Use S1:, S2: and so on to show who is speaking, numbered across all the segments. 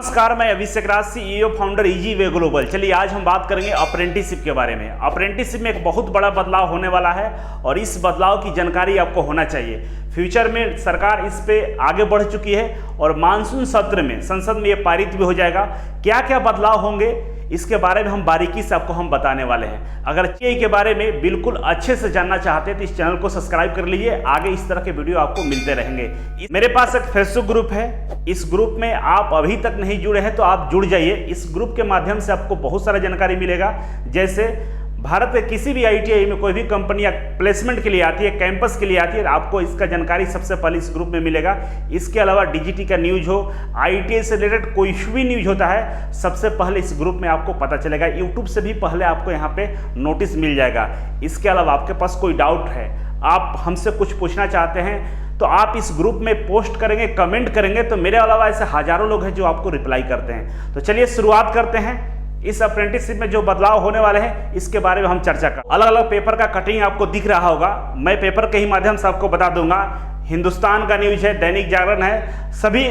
S1: नमस्कार, मैं Abhishek Raj, CEO founder easy way global. चलिए आज हम बात करेंगे अप्रेंटिसशिप के बारे में। अप्रेंटिसशिप में एक बहुत बड़ा बदलाव होने वाला है और इस बदलाव की जानकारी आपको होना चाहिए। फ्यूचर में सरकार इस पे आगे बढ़ चुकी है और मानसून सत्र में संसद में ये पारित भी हो जाएगा। क्या क्या बदलाव होंगे इसके बारे में हम बारीकी से आपको हम बताने वाले हैं। अगर के बारे में बिल्कुल अच्छे से जानना चाहते हैं तो इस चैनल को सब्सक्राइब कर लीजिए, आगे इस तरह के वीडियो आपको मिलते रहेंगे। मेरे पास एक फेसबुक ग्रुप है, इस ग्रुप में आप अभी तक नहीं जुड़े हैं तो आप जुड़ जाइए। इस ग्रुप के माध्यम से आपको बहुत सारा जानकारी मिलेगा, जैसे भारत के किसी भी आईटीआई में कोई भी कंपनी या प्लेसमेंट के लिए आती है, कैंपस के लिए आती है, आपको इसका जानकारी सबसे पहले इस ग्रुप में मिलेगा। इसके अलावा डीजीटी का न्यूज हो, आईटीआई से रिलेटेड कोई भी न्यूज होता है, सबसे पहले इस ग्रुप में आपको पता चलेगा। यूट्यूब से भी पहले आपको यहाँ पे नोटिस मिल जाएगा। इसके अलावा आपके पास कोई डाउट है, आप हमसे कुछ पूछना चाहते हैं तो आप इस ग्रुप में पोस्ट करेंगे, कमेंट करेंगे तो मेरे अलावा ऐसे हजारों लोग हैं जो आपको रिप्लाई करते हैं। तो चलिए शुरुआत करते हैं। इस अप्रेंटिसशिप में जो बदलाव होने वाले हैं इसके बारे में हम चर्चा कर। अलग अलग पेपर का कटिंग आपको दिख रहा होगा, मैं पेपर के ही माध्यम से आपको बता दूंगा। हिंदुस्तान का न्यूज है, दैनिक जागरण है, सभी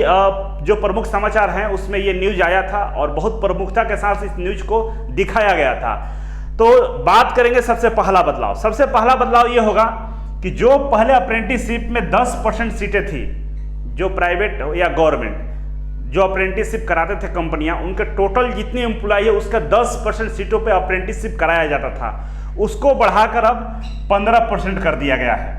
S1: जो प्रमुख समाचार हैं उसमें ये न्यूज आया था और बहुत प्रमुखता के साथ इस न्यूज को दिखाया गया था। तो बात करेंगे सबसे पहला बदलाव। सबसे पहला बदलाव ये होगा कि जो पहले अप्रेंटिसशिप में 10% सीटें थी, जो प्राइवेट या गवर्नमेंट जो अप्रेंटिसशिप कराते थे कंपनियां, उनके टोटल जितनी एम्प्लॉय है उसका 10% सीटों पे अप्रेंटिसशिप कराया जाता था, उसको बढ़ाकर अब 15% कर दिया गया है।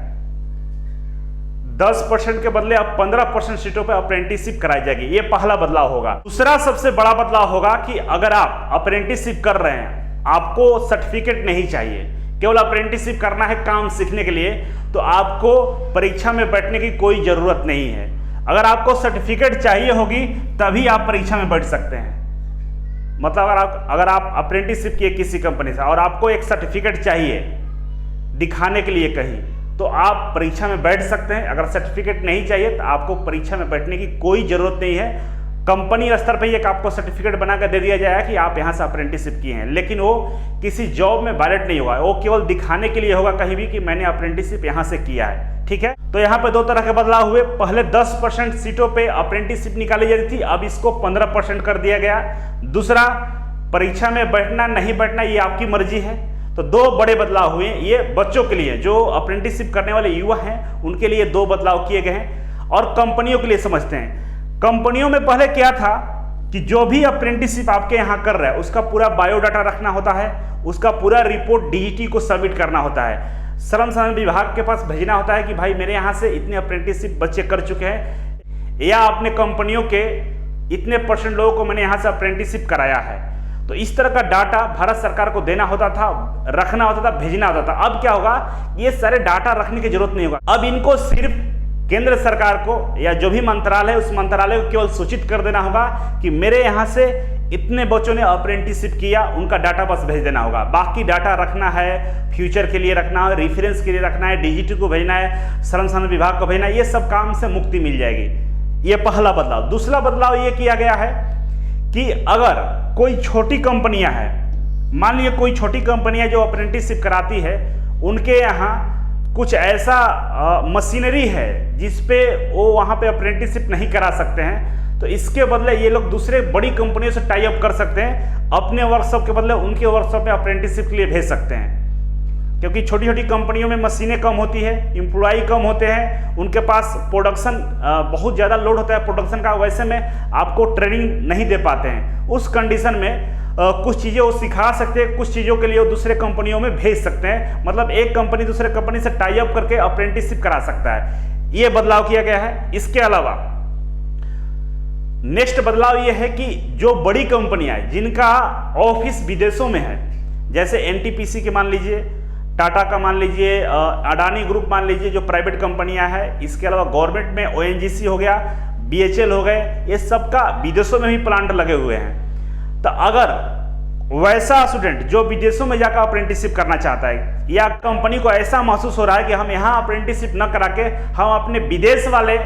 S1: 10% के बदले अब 15% सीटों पे अप्रेंटिसशिप कराई जाएगी। ये पहला बदलाव होगा। दूसरा सबसे बड़ा बदलाव होगा कि अगर आप अप्रेंटिसशिप कर रहे हैं, आपको सर्टिफिकेट नहीं चाहिए, केवल अप्रेंटिसशिप करना है काम सीखने के लिए, तो आपको परीक्षा में बैठने की कोई जरूरत नहीं है। अगर आपको सर्टिफिकेट चाहिए होगी तभी आप परीक्षा में बैठ सकते हैं। मतलब अगर आप अप्रेंटिसशिप किए किसी कंपनी से और आपको एक सर्टिफिकेट चाहिए दिखाने के लिए कहीं, तो आप परीक्षा में बैठ सकते हैं। अगर सर्टिफिकेट नहीं चाहिए तो आपको परीक्षा में बैठने की कोई जरूरत नहीं है। कंपनी स्तर पर एक आपको सर्टिफिकेट बनाकर दे दिया जाएगा कि आप यहाँ से अप्रेंटिसशिप किए हैं, लेकिन वो किसी जॉब में वैलिड नहीं होगा। वो केवल दिखाने के लिए होगा कहीं भी कि मैंने अप्रेंटिसशिप यहाँ से किया है। ठीक है, तो यहाँ पे दो तरह के बदलाव हुए। पहले 10% सीटों पे अप्रेंटिसशिप निकाली जाती थी, अब इसको 15% कर दिया गया। दूसरा, परीक्षा में बैठना नहीं बैठना ये आपकी मर्जी है। तो दो बड़े बदलाव हुए। ये बच्चों के लिए, जो अप्रेंटिसशिप करने वाले युवा हैं उनके लिए दो बदलाव किए गए हैं। और कंपनियों के लिए समझते हैं। कंपनियों में पहले क्या था कि जो भी अप्रेंटिसशिप आपके यहाँ कर रहा है उसका पूरा बायोडाटा रखना होता है, उसका पूरा रिपोर्ट डीजीटी को सबमिट करना होता है, श्रम संसाधन विभाग के पास भेजना होता है कि भाई मेरे यहाँ से इतने अप्रेंटिसशिप बच्चे कर चुके हैं, या अपने कंपनियों के इतने % लोगों को मैंने यहाँ से अप्रेंटिसशिप कराया है। तो इस तरह का डाटा भारत सरकार को देना होता था, रखना होता था, भेजना होता था। अब क्या होगा, ये सारे डाटा रखने की जरूरत नहीं होगा। अब इनको सिर्फ केंद्र सरकार को या जो भी मंत्रालय है उस मंत्रालय को केवल सूचित कर देना होगा कि मेरे यहाँ से इतने बच्चों ने अप्रेंटिसशिप किया, उनका डाटा बस भेज देना होगा। बाकी डाटा रखना है, फ्यूचर के लिए रखना है, रेफरेंस के लिए रखना है, डीजीटी को भेजना है, श्रम संसाधन विभाग को भेजना है, ये सब काम से मुक्ति मिल जाएगी। ये पहला बदलाव। दूसरा बदलाव ये किया गया है कि अगर कोई छोटी कंपनियां हैं, मान लीजिए कोई छोटी कंपनियां जो अप्रेंटिसशिप कराती है, उनके यहाँ कुछ ऐसा मशीनरी है जिसपे वो वहाँ पे अप्रेंटिसशिप नहीं करा सकते हैं, तो इसके बदले ये लोग दूसरे बड़ी कंपनियों से टाई अप कर सकते हैं। अपने वर्कशॉप के बदले उनके वर्कशॉप में अप्रेंटिसशिप के लिए भेज सकते हैं, क्योंकि छोटी छोटी कंपनियों में मशीनें कम होती है, एम्प्लॉय कम होते हैं, उनके पास प्रोडक्शन बहुत ज़्यादा लोड होता है प्रोडक्शन का, वैसे में आपको ट्रेनिंग नहीं दे पाते हैं। उस कंडीशन में कुछ चीज़ें वो सिखा सकते हैं, कुछ चीज़ों के लिए वो दूसरे कंपनियों में भेज सकते हैं। मतलब एक कंपनी दूसरे कंपनी से टाई अप करके अप्रेंटिसशिप करा सकता है। ये बदलाव किया गया है। इसके अलावा नेक्स्ट बदलाव ये है कि जो बड़ी कंपनियां हैं जिनका ऑफिस विदेशों में है, जैसे एनटीपीसी के मान लीजिए, टाटा का मान लीजिए, अडानी ग्रुप मान लीजिए, जो प्राइवेट कंपनियां हैं। इसके अलावा गवर्नमेंट में ओएनजीसी हो गया, बीएचएल हो गए, ये सबका विदेशों में भी प्लांट लगे हुए हैं। तो अगर वैसा स्टूडेंट जो विदेशों में जाकर अप्रेंटिसशिप करना चाहता है, या कंपनी को ऐसा महसूस हो रहा है कि हम यहाँ अप्रेंटिसशिप न करा के हम अपने विदेश वाले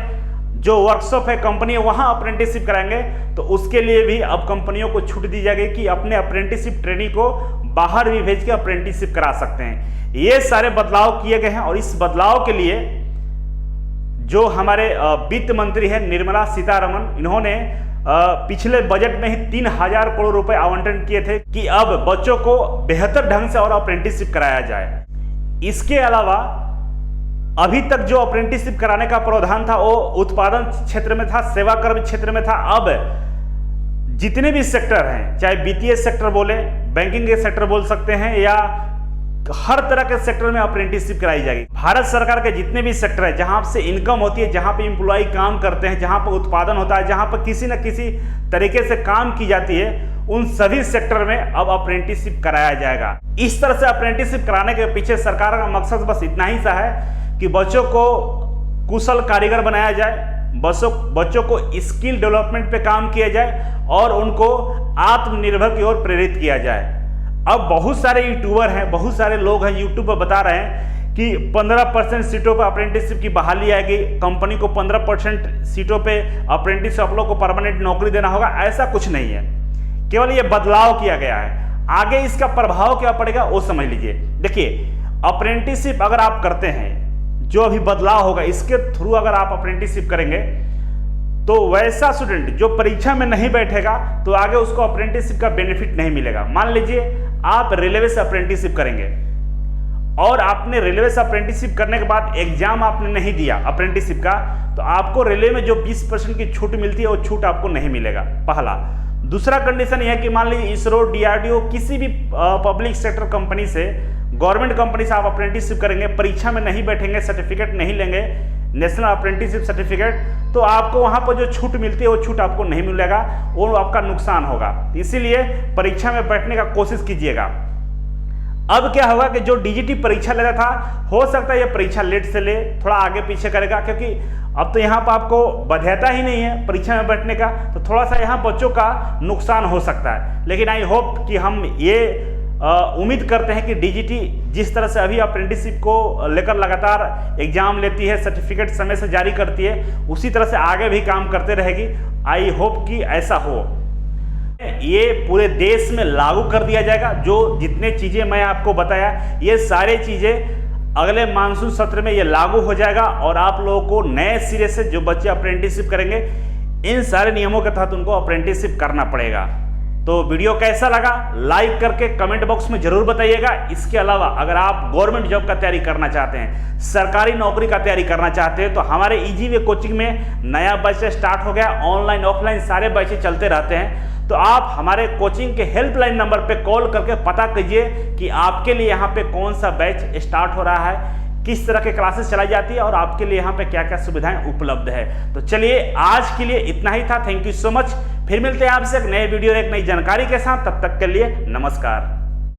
S1: जो वर्कशॉप है कंपनी वहाँ अप्रेंटिसशिप कराएंगे, तो उसके लिए भी अब कंपनियों को छूट दी जाएगी कि अपने अप्रेंटिसशिप ट्रेनिंग को बाहर भी भेज के अप्रेंटिसशिप करा सकते हैं। ये सारे बदलाव किए गए हैं और इस बदलाव के लिए जो हमारे वित्त मंत्री हैं निर्मला सीतारमण, इन्होंने पिछले बजट में ही 3000 करोड़ रुपए आवंटन किए थे कि अब बच्चों को बेहतर ढंग से और अप्रेंटिसशिप कराया जाए। इसके अलावा अभी तक जो अप्रेंटिसशिप कराने का प्रावधान था वो उत्पादन क्षेत्र में था, सेवा कर्म क्षेत्र में था। अब जितने भी सेक्टर हैं, चाहे वित्तीय सेक्टर बोले, बैंकिंग के सेक्टर बोल सकते हैं, या हर तरह के सेक्टर में अप्रेंटिसशिप कराई जाएगी। भारत सरकार के जितने भी सेक्टर है, जहां से इनकम होती है, जहां पे एम्प्लॉय काम करते हैं, जहां पर उत्पादन होता है, जहां पर किसी न किसी तरीके से काम की जाती है, उन सभी सेक्टर में अब अप्रेंटिसशिप कराया जाएगा। इस तरह से अप्रेंटिसशिप कराने के पीछे सरकार का मकसद बस इतना ही सा है कि बच्चों को कुशल कारीगर बनाया जाए, बच्चों को स्किल डेवलपमेंट पे काम किया जाए और उनको आत्मनिर्भर की ओर प्रेरित किया जाए। अब बहुत सारे यूट्यूबर हैं, बहुत सारे लोग हैं यूट्यूब पर बता रहे हैं कि 15% सीटों पर अप्रेंटिसशिप की बहाली आएगी, कंपनी को 15% सीटों पे अप्रेंटिस आप लोग को परमानेंट नौकरी देना होगा। ऐसा कुछ नहीं है, केवल ये बदलाव किया गया है। आगे इसका प्रभाव क्या पड़ेगा वो समझ लीजिए। देखिए, अप्रेंटिसशिप अगर आप करते हैं, जो अभी बदलाव होगा इसके थ्रू अगर आप अप्रेंटिसशिप करेंगे, तो वैसा स्टूडेंट जो परीक्षा में नहीं बैठेगा तो आगे उसको अप्रेंटिसशिप का बेनिफिट नहीं मिलेगा। मान लीजिए आप रेलवे से अप्रेंटिसशिप करेंगे और आपने रेलवे से अप्रेंटिसशिप करने के बाद एग्जाम आपने नहीं दिया अप्रेंटिसशिप का, तो आपको रेलवे में जो 20% की छूट मिलती है वो छूट आपको नहीं मिलेगा, पहला। दूसरा कंडीशन यह है कि मान लीजिए इसरो, डीआरडीओ, किसी भी पब्लिक सेक्टर कंपनी से, गवर्नमेंट कंपनी से आप अप्रेंटिसशिप करेंगे, परीक्षा में नहीं बैठेंगे, सर्टिफिकेट नहीं लेंगे, नेशनल अप्रेंटिसशिप सर्टिफिकेट, तो आपको वहां पर जो छूट मिलती है वो छूट आपको नहीं मिलेगा, वो आपका नुकसान होगा। इसीलिए परीक्षा में बैठने का कोशिश कीजिएगा। अब क्या होगा कि जो डीजीटी परीक्षा लेता था, हो सकता है ये परीक्षा लेट से ले, थोड़ा आगे पीछे करेगा, क्योंकि अब तो यहाँ पर आपको बाध्यता ही नहीं है परीक्षा में बैठने का, तो थोड़ा सा यहाँ बच्चों का नुकसान हो सकता है। लेकिन आई होप कि हम ये उम्मीद करते हैं कि डीजीटी जिस तरह से अभी अप्रेंटिसशिप को लेकर लगातार एग्जाम लेती है, सर्टिफिकेट समय से जारी करती है, उसी तरह से आगे भी काम करते रहेगी। आई होप कि ऐसा हो। ये पूरे देश में लागू कर दिया जाएगा। जो जितने चीजें मैं आपको बताया, ये सारे चीजें अगले मानसून सत्र में ये लागू हो जाएगा और आप लोगों को नए सिरे से जो बच्चे अप्रेंटिसशिप करेंगे, इन सारे नियमों के तहत उनको अप्रेंटिसशिप करना पड़ेगा। तो वीडियो कैसा लगा लाइक करके कमेंट बॉक्स में जरूर बताइएगा। इसके अलावा अगर आप गवर्नमेंट जॉब का तैयारी करना चाहते हैं, सरकारी नौकरी का तैयारी करना चाहते हैं, तो हमारे इजी वे कोचिंग में नया बैच स्टार्ट हो गया। ऑनलाइन ऑफलाइन सारे बैच चलते रहते हैं, तो आप हमारे कोचिंग के हेल्पलाइन नंबर पे कॉल करके पता कीजिए कि आपके लिए यहाँ पे कौन सा बैच स्टार्ट हो रहा है, किस तरह के क्लासेस चलाई जाती है और आपके लिए यहाँ पे क्या क्या सुविधाएं उपलब्ध है। तो चलिए आज के लिए इतना ही था। Thank you so much. फिर मिलते हैं आपसे एक नए वीडियो, एक नई जानकारी के साथ। तब तक के लिए नमस्कार।